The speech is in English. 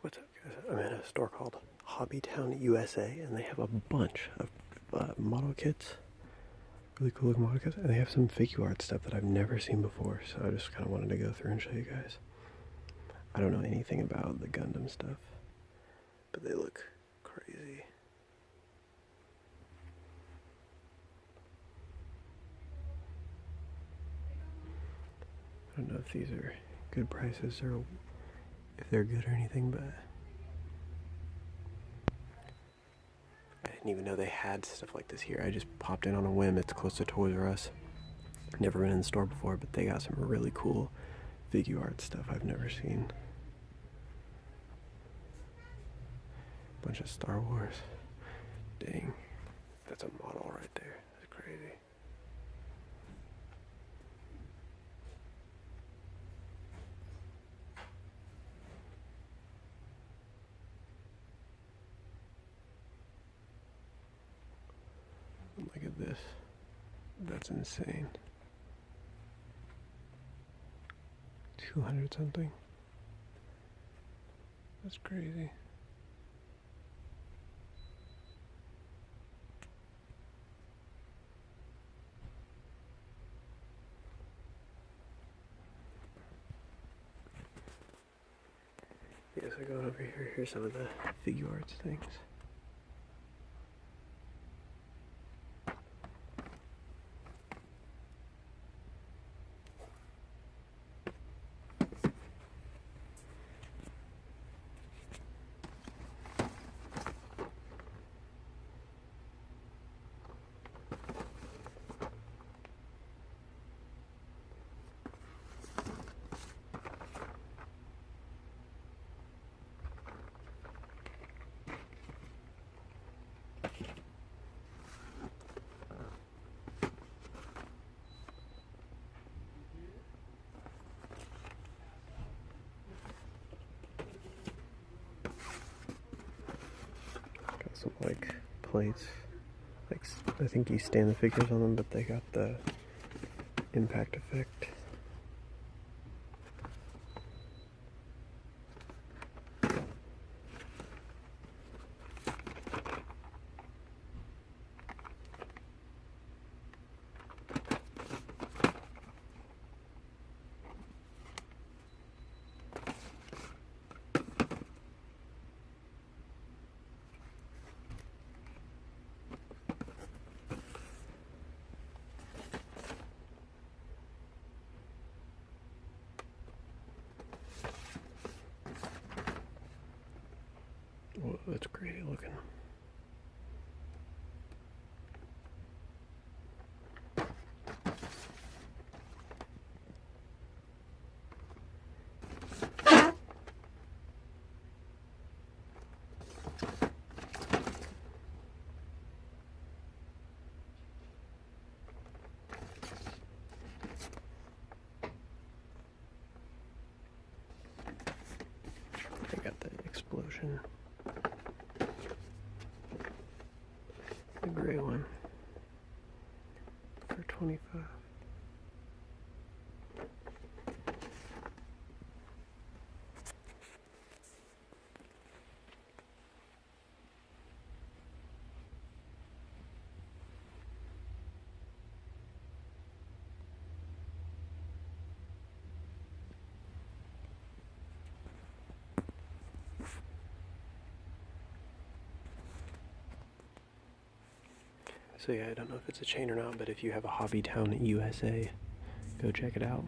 What's up, guys? I'm at a store called Hobbytown USA, and they have a bunch of model kits, really cool looking model kits, and they have some Figuarts stuff that I've never seen before, so I just kind of wanted to go through and show you guys. I don't know anything about the Gundam stuff, but they look crazy. I don't know if these are good prices or if they're good or anything, but I didn't even know they had stuff like this here. I just popped in on a whim. It's close to Toys R Us. Never been in the store before, but they got some really cool Figuarts stuff I've never seen. Bunch of Star Wars. Dang, that's a model right there. That's crazy. Look at this. That's insane. 200 something. That's crazy. Yeah, so going over here, here's some of the Figuarts things. Some like plates, like I think you stand the figures on them, but they got the impact effect. Whoa, that's crazy looking. I got the explosion. The gray one for 25. So yeah, I don't know if it's a chain or not, but if you have a Hobbytown USA, go check it out.